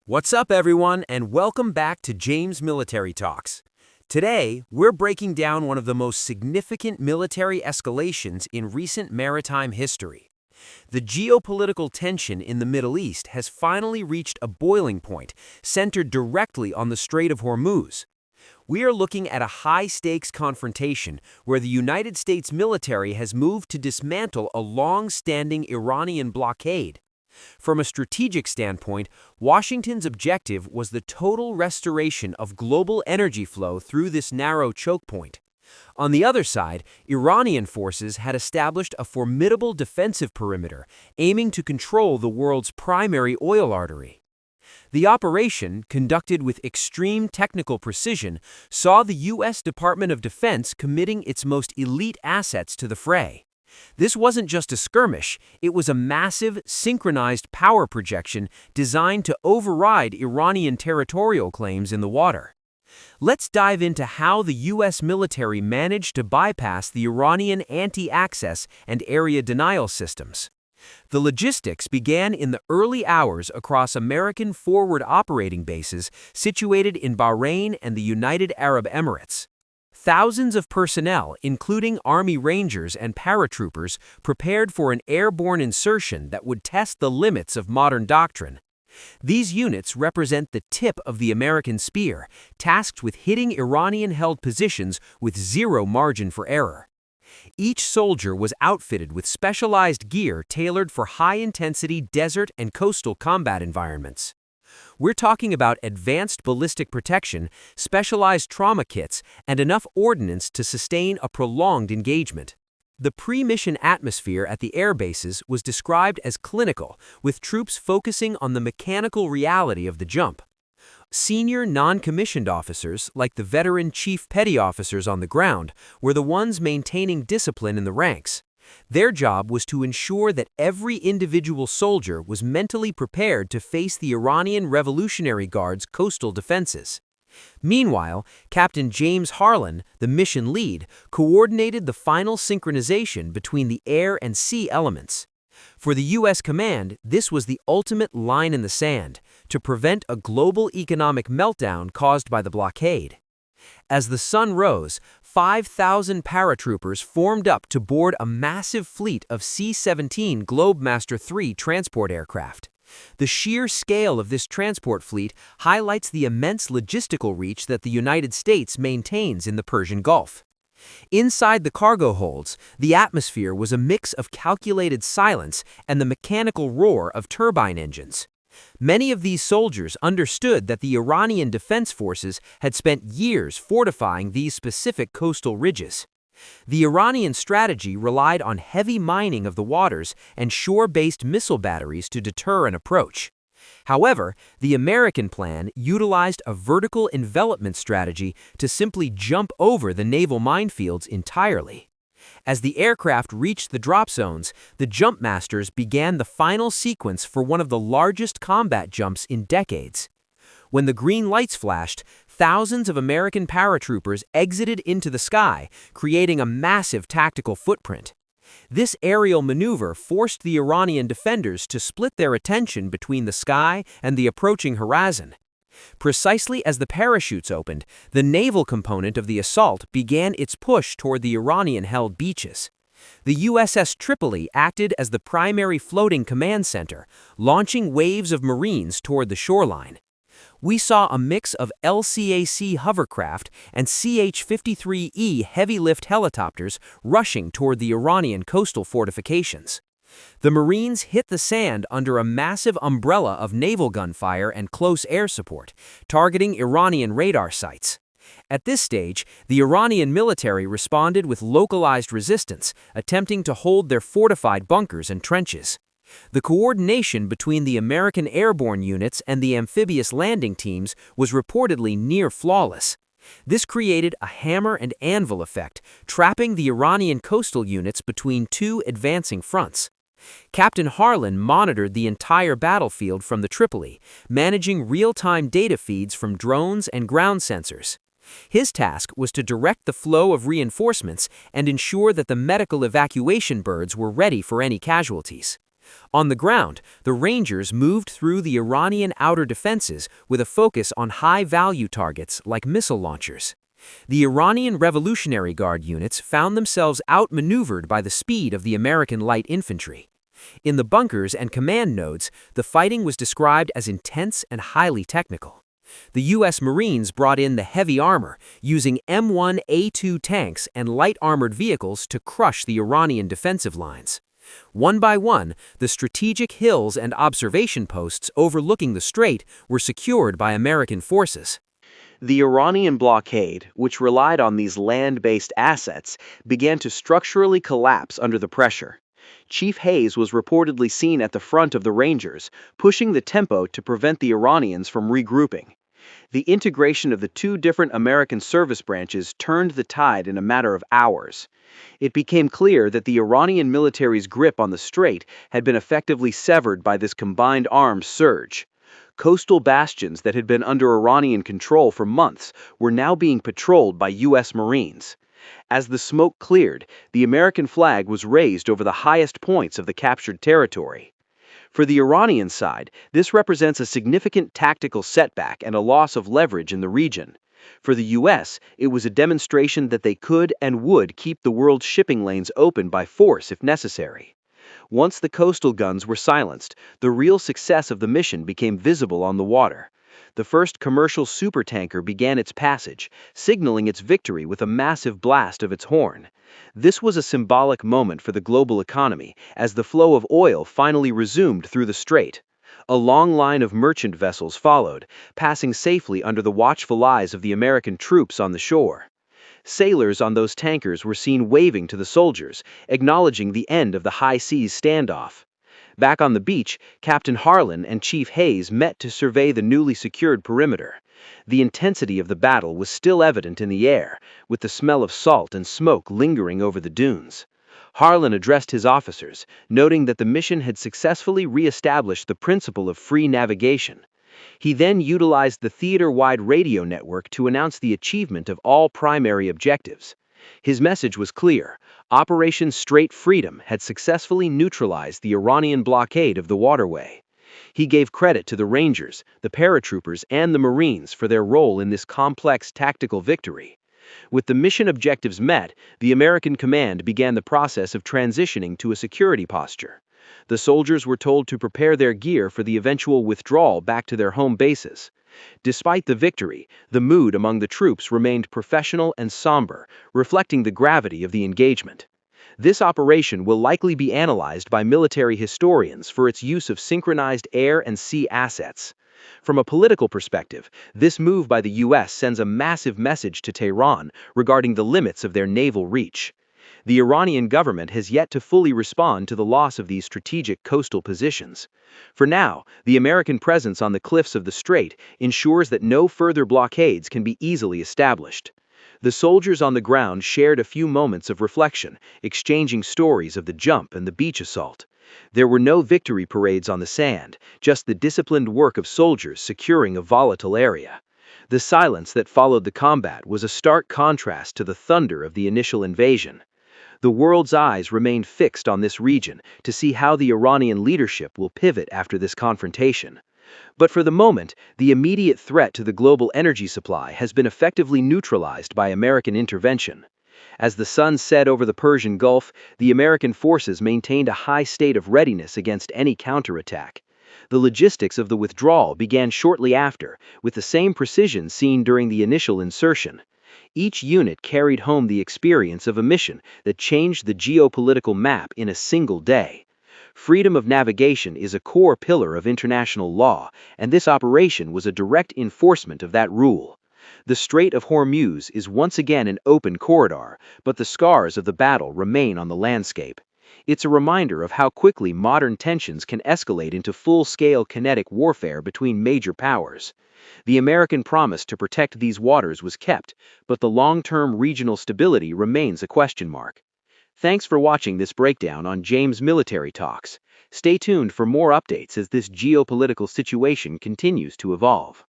What's up, everyone, and welcome back to James Military Talks. Today, we're breaking down one of the most significant military escalations in recent maritime history. The geopolitical tension in the Middle East has finally reached a boiling point, centered directly on the Strait of Hormuz. We are looking at a high-stakes confrontation where the United States military has moved to dismantle a long-standing Iranian blockade. From a strategic standpoint, Washington's objective was the total restoration of global energy flow through this narrow choke point. On the other side, Iranian forces had established a formidable defensive perimeter, aiming to control the world's primary oil artery. The operation, conducted with extreme technical precision, saw the U.S. Department of Defense committing its most elite assets to the fray. This wasn't just a skirmish, it was a massive, synchronized power projection designed to override Iranian territorial claims in the water. Let's dive into how the U.S. military managed to bypass the Iranian anti-access and area denial systems. The logistics began in the early hours across American forward operating bases situated in Bahrain and the United Arab Emirates. Thousands of personnel, including Army Rangers and paratroopers, prepared for an airborne insertion that would test the limits of modern doctrine. These units represent the tip of the American spear, tasked with hitting Iranian-held positions with zero margin for error. Each soldier was outfitted with specialized gear tailored for high-intensity desert and coastal combat environments. We're talking about advanced ballistic protection, specialized trauma kits, and enough ordnance to sustain a prolonged engagement. The pre-mission atmosphere at the air bases was described as clinical, with troops focusing on the mechanical reality of the jump. Senior non-commissioned officers, like the veteran chief petty officers on the ground, were the ones maintaining discipline in the ranks. Their job was to ensure that every individual soldier was mentally prepared to face the Iranian Revolutionary Guard's coastal defenses. Meanwhile, Captain James Harlan, the mission lead, coordinated the final synchronization between the air and sea elements. For the U.S. command, this was the ultimate line in the sand, to prevent a global economic meltdown caused by the blockade. As the sun rose, 5,000 paratroopers formed up to board a massive fleet of C-17 Globemaster III transport aircraft. The sheer scale of this transport fleet highlights the immense logistical reach that the United States maintains in the Persian Gulf. Inside the cargo holds, the atmosphere was a mix of calculated silence and the mechanical roar of turbine engines. Many of these soldiers understood that the Iranian Defense Forces had spent years fortifying these specific coastal ridges. The Iranian strategy relied on heavy mining of the waters and shore-based missile batteries to deter an approach. However, the American plan utilized a vertical envelopment strategy to simply jump over the naval minefields entirely. As the aircraft reached the drop zones, the jump masters began the final sequence for one of the largest combat jumps in decades. When the green lights flashed, thousands of American paratroopers exited into the sky, creating a massive tactical footprint. This aerial maneuver forced the Iranian defenders to split their attention between the sky and the approaching horizon. Precisely as the parachutes opened, the naval component of the assault began its push toward the Iranian-held beaches. The USS Tripoli acted as the primary floating command center, launching waves of Marines toward the shoreline. We saw a mix of LCAC hovercraft and CH-53E heavy-lift helicopters rushing toward the Iranian coastal fortifications. The Marines hit the sand under a massive umbrella of naval gunfire and close air support, targeting Iranian radar sites. At this stage, the Iranian military responded with localized resistance, attempting to hold their fortified bunkers and trenches. The coordination between the American airborne units and the amphibious landing teams was reportedly near flawless. This created a hammer and anvil effect, trapping the Iranian coastal units between two advancing fronts. Captain Harlan monitored the entire battlefield from the Tripoli, managing real-time data feeds from drones and ground sensors. His task was to direct the flow of reinforcements and ensure that the medical evacuation birds were ready for any casualties. On the ground, the Rangers moved through the Iranian outer defenses with a focus on high-value targets like missile launchers. The Iranian Revolutionary Guard units found themselves outmaneuvered by the speed of the American light infantry. In the bunkers and command nodes, the fighting was described as intense and highly technical. The U.S. Marines brought in the heavy armor, using M1 A2 tanks and light armored vehicles to crush the Iranian defensive lines. One by one, the strategic hills and observation posts overlooking the strait were secured by American forces. The Iranian blockade, which relied on these land-based assets, began to structurally collapse under the pressure. Chief Hayes was reportedly seen at the front of the Rangers, pushing the tempo to prevent the Iranians from regrouping. The integration of the two different American service branches turned the tide in a matter of hours. It became clear that the Iranian military's grip on the strait had been effectively severed by this combined armed surge. Coastal bastions that had been under Iranian control for months were now being patrolled by U.S. Marines. As the smoke cleared, the American flag was raised over the highest points of the captured territory. For the Iranian side, this represents a significant tactical setback and a loss of leverage in the region. For the U.S., it was a demonstration that they could and would keep the world's shipping lanes open by force if necessary. Once the coastal guns were silenced, the real success of the mission became visible on the water. The first commercial supertanker began its passage, signaling its victory with a massive blast of its horn. This was a symbolic moment for the global economy, as the flow of oil finally resumed through the strait. A long line of merchant vessels followed, passing safely under the watchful eyes of the American troops on the shore. Sailors on those tankers were seen waving to the soldiers, acknowledging the end of the high seas standoff. Back on the beach, Captain Harlan and Chief Hayes met to survey the newly secured perimeter. The intensity of the battle was still evident in the air, with the smell of salt and smoke lingering over the dunes. Harlan addressed his officers, noting that the mission had successfully re-established the principle of free navigation. He then utilized the theater-wide radio network to announce the achievement of all primary objectives. His message was clear: Operation Strait Freedom had successfully neutralized the Iranian blockade of the waterway. He gave credit to the Rangers, the paratroopers, and the Marines for their role in this complex tactical victory. With the mission objectives met, the American command began the process of transitioning to a security posture. The soldiers were told to prepare their gear for the eventual withdrawal back to their home bases. Despite the victory, the mood among the troops remained professional and somber, reflecting the gravity of the engagement. This operation will likely be analyzed by military historians for its use of synchronized air and sea assets. From a political perspective, this move by the U.S. sends a massive message to Tehran regarding the limits of their naval reach. The Iranian government has yet to fully respond to the loss of these strategic coastal positions. For now, the American presence on the cliffs of the strait ensures that no further blockades can be easily established. The soldiers on the ground shared a few moments of reflection, exchanging stories of the jump and the beach assault. There were no victory parades on the sand, just the disciplined work of soldiers securing a volatile area. The silence that followed the combat was a stark contrast to the thunder of the initial invasion. The world's eyes remained fixed on this region to see how the Iranian leadership will pivot after this confrontation. But for the moment, the immediate threat to the global energy supply has been effectively neutralized by American intervention. As the sun set over the Persian Gulf, the American forces maintained a high state of readiness against any counterattack. The logistics of the withdrawal began shortly after, with the same precision seen during the initial insertion. Each unit carried home the experience of a mission that changed the geopolitical map in a single day. Freedom of navigation is a core pillar of international law, and this operation was a direct enforcement of that rule. The Strait of Hormuz is once again an open corridor, but the scars of the battle remain on the landscape. It's a reminder of how quickly modern tensions can escalate into full-scale kinetic warfare between major powers. The American promise to protect these waters was kept, but the long-term regional stability remains a question mark. Thanks for watching this breakdown on James Military Talks. Stay tuned for more updates as this geopolitical situation continues to evolve.